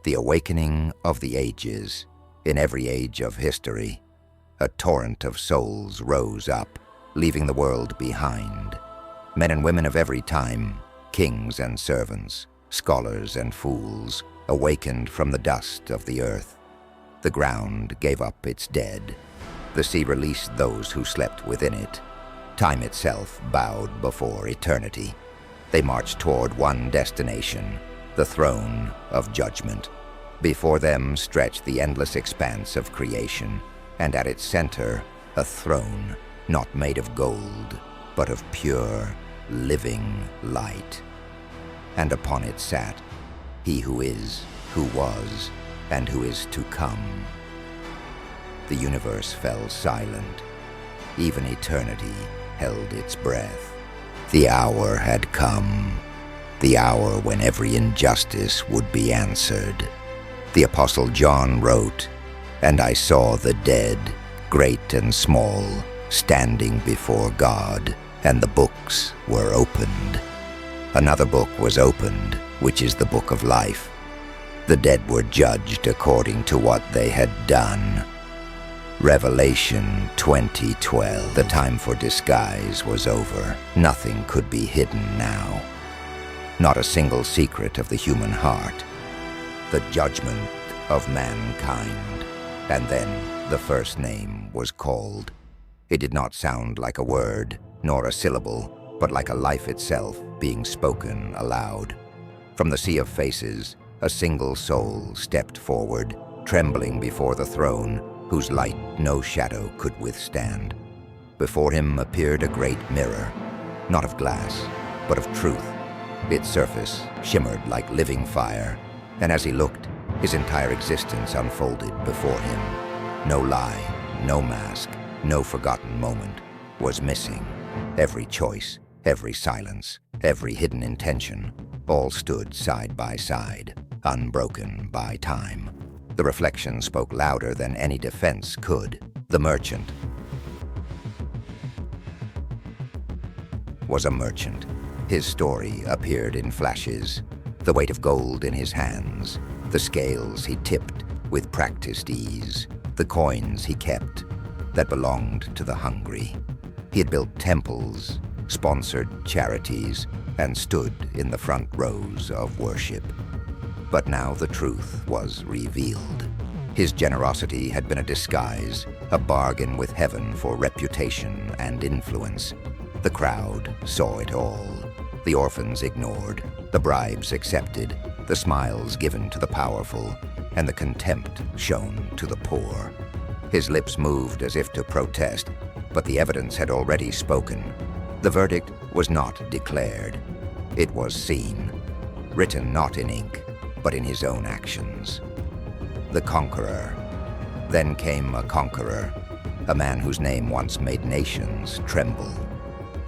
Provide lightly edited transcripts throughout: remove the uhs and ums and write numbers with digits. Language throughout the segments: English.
The awakening of the ages. In every age of history, a torrent of souls rose up, leaving the world behind. Men and women of every time, kings and servants, scholars and fools, awakened from the dust of the earth. The ground gave up its dead. The sea released those who slept within it. Time itself bowed before eternity. They marched toward one destination, the throne of judgment. Before them stretched the endless expanse of creation, and at its center, a throne, not made of gold, but of pure, living light. And upon it sat he who is, who was, and who is to come. The universe fell silent. Even eternity held its breath. The hour had come, the hour when every injustice would be answered. The Apostle John wrote, "And I saw the dead, great and small, standing before God, and the books were opened. Another book was opened, which is the book of life. The dead were judged according to what they had done." Revelation 20:12. The time for disguise was over. Nothing could be hidden now. Not a single secret of the human heart. The judgment of mankind. And then the first name was called. It did not sound like a word, nor a syllable, but like a life itself being spoken aloud. From the sea of faces, a single soul stepped forward, trembling before the throne, whose light no shadow could withstand. Before him appeared a great mirror, not of glass, but of truth. Its surface shimmered like living fire, and as he looked, his entire existence unfolded before him. No lie, no mask, no forgotten moment was missing. Every choice, every silence, every hidden intention, all stood side by side, unbroken by time. The reflection spoke louder than any defense could. The merchant was a merchant. His story appeared in flashes, the weight of gold in his hands, the scales he tipped with practiced ease, the coins he kept that belonged to the hungry. He had built temples, sponsored charities, and stood in the front rows of worship. But now the truth was revealed. His generosity had been a disguise, a bargain with heaven for reputation and influence. The crowd saw it all. The orphans ignored, the bribes accepted, the smiles given to the powerful, and the contempt shown to the poor. His lips moved as if to protest, but the evidence had already spoken. The verdict was not declared. It was seen, written not in ink, but in his own actions. The conqueror. Then came a conqueror, a man whose name once made nations tremble.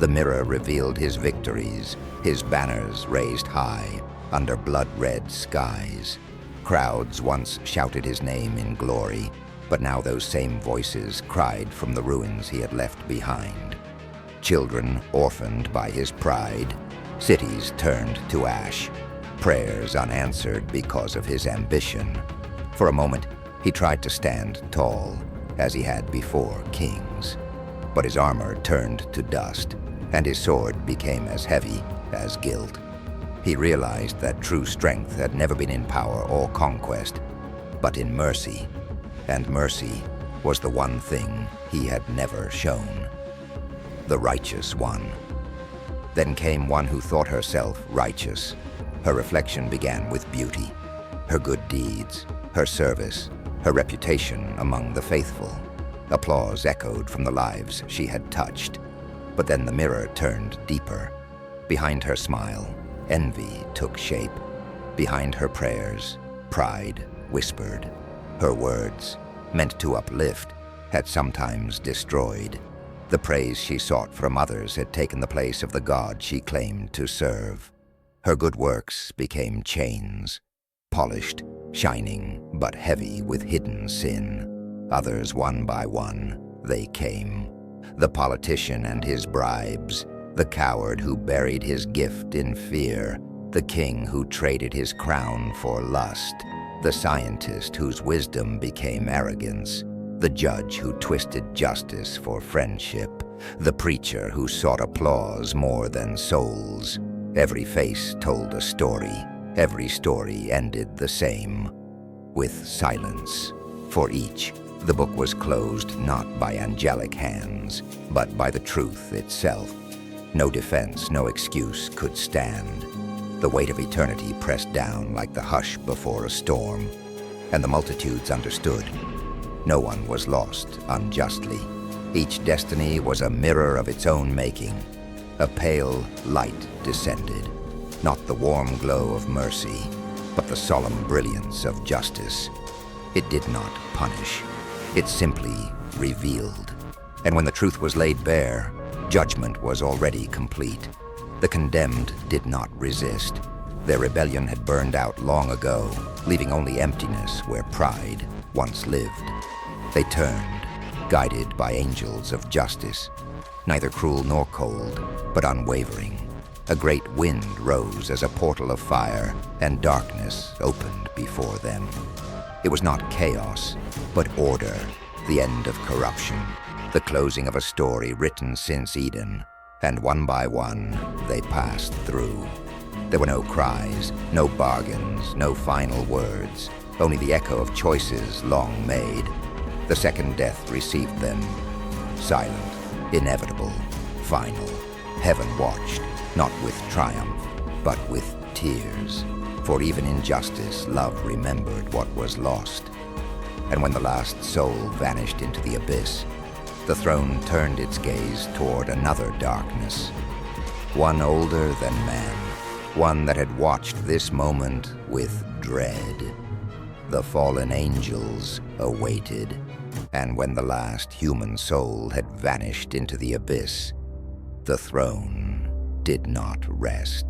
The mirror revealed his victories, his banners raised high under blood-red skies. Crowds once shouted his name in glory, but now those same voices cried from the ruins he had left behind. Children orphaned by his pride, cities turned to ash, prayers unanswered because of his ambition. For a moment, he tried to stand tall, as he had before kings. But his armor turned to dust, and his sword became as heavy as guilt. He realized that true strength had never been in power or conquest, but in mercy. And mercy was the one thing he had never shown. The righteous one. Then came one who thought herself righteous. Her reflection began with beauty, her good deeds, her service, her reputation among the faithful. Applause echoed from the lives she had touched. But then the mirror turned deeper. Behind her smile, envy took shape. Behind her prayers, pride whispered. Her words, meant to uplift, had sometimes destroyed. The praise she sought from others had taken the place of the God she claimed to serve. Her good works became chains, polished, shining, but heavy with hidden sin. Others, one by one, they came. The politician and his bribes, the coward who buried his gift in fear, the king who traded his crown for lust, the scientist whose wisdom became arrogance, the judge who twisted justice for friendship, the preacher who sought applause more than souls. Every face told a story. Every story ended the same, with silence. For each, the book was closed not by angelic hands, but by the truth itself. No defense, no excuse could stand. The weight of eternity pressed down like the hush before a storm, and the multitudes understood. No one was lost unjustly. Each destiny was a mirror of its own making. A pale light descended, not the warm glow of mercy, but the solemn brilliance of justice. It did not punish. It simply revealed. And when the truth was laid bare, judgment was already complete. The condemned did not resist. Their rebellion had burned out long ago, leaving only emptiness where pride once lived. They turned, guided by angels of justice, neither cruel nor cold, but unwavering. A great wind rose as a portal of fire, and darkness opened before them. It was not chaos, but order, the end of corruption, the closing of a story written since Eden, and one by one they passed through. There were no cries, no bargains, no final words, only the echo of choices long made. The second death received them, silent, inevitable, final. Heaven watched, not with triumph, but with tears. For even in justice, love remembered what was lost. And when the last soul vanished into the abyss, the throne turned its gaze toward another darkness, one older than man, one that had watched this moment with dread. The fallen angels awaited, and when the last human soul had vanished into the abyss, the throne did not rest.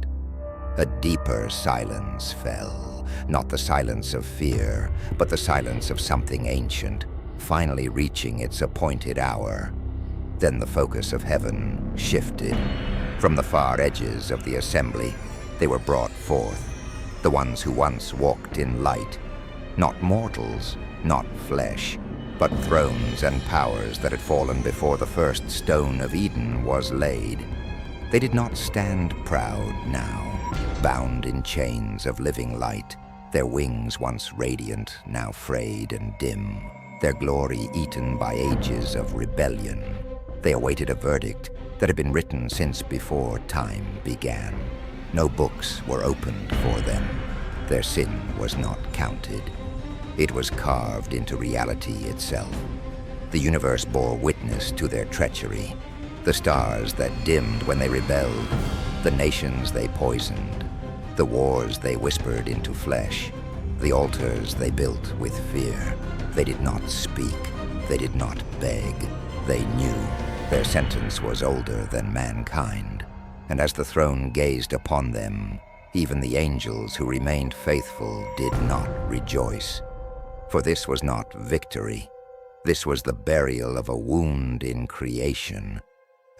A deeper silence fell, not the silence of fear, but the silence of something ancient, finally reaching its appointed hour. Then the focus of heaven shifted. From the far edges of the assembly, they were brought forth, the ones who once walked in light, not mortals, not flesh, but thrones and powers that had fallen before the first stone of Eden was laid. They did not stand proud now, bound in chains of living light, their wings once radiant, now frayed and dim, their glory eaten by ages of rebellion. They awaited a verdict that had been written since before time began. No books were opened for them. Their sin was not counted. It was carved into reality itself. The universe bore witness to their treachery. The stars that dimmed when they rebelled, the nations they poisoned, the wars they whispered into flesh, the altars they built with fear. They did not speak, they did not beg. They knew their sentence was older than mankind. And as the throne gazed upon them, even the angels who remained faithful did not rejoice. For this was not victory. This was the burial of a wound in creation.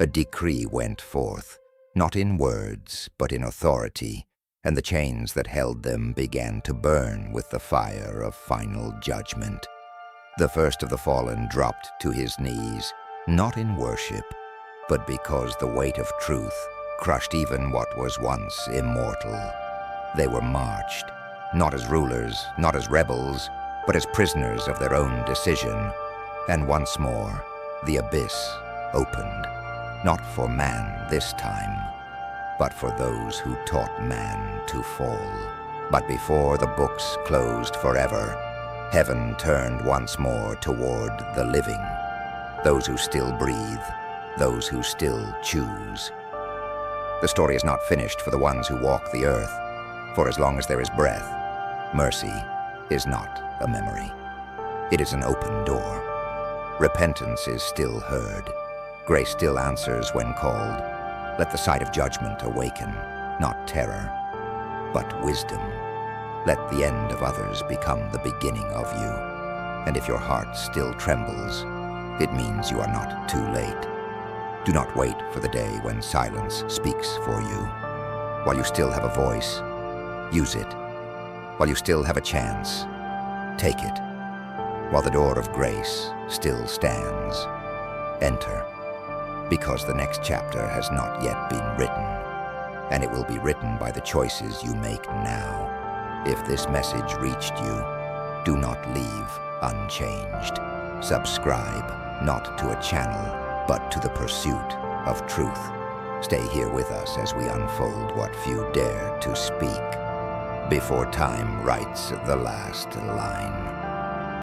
A decree went forth, not in words, but in authority, and the chains that held them began to burn with the fire of final judgment. The first of the fallen dropped to his knees, not in worship, but because the weight of truth crushed even what was once immortal. They were marched, not as rulers, not as rebels, but as prisoners of their own decision. And once more, the abyss opened, not for man this time, but for those who taught man to fall. But before the books closed forever, heaven turned once more toward the living, those who still breathe, those who still choose. The story is not finished for the ones who walk the earth, for as long as there is breath, mercy is not a memory. It is an open door. Repentance is still heard. Grace still answers when called. Let the sight of judgment awaken, not terror, but wisdom. Let the end of others become the beginning of you. And if your heart still trembles, it means you are not too late. Do not wait for the day when silence speaks for you. While you still have a voice, use it. While you still have a chance, Take it, while the door of grace still stands. Enter, because the next chapter has not yet been written, and it will be written by the choices you make now. If this message reached you, do not leave unchanged. Subscribe, not to a channel, but to the pursuit of truth. Stay here with us as we unfold what few dare to speak, before time writes the last line.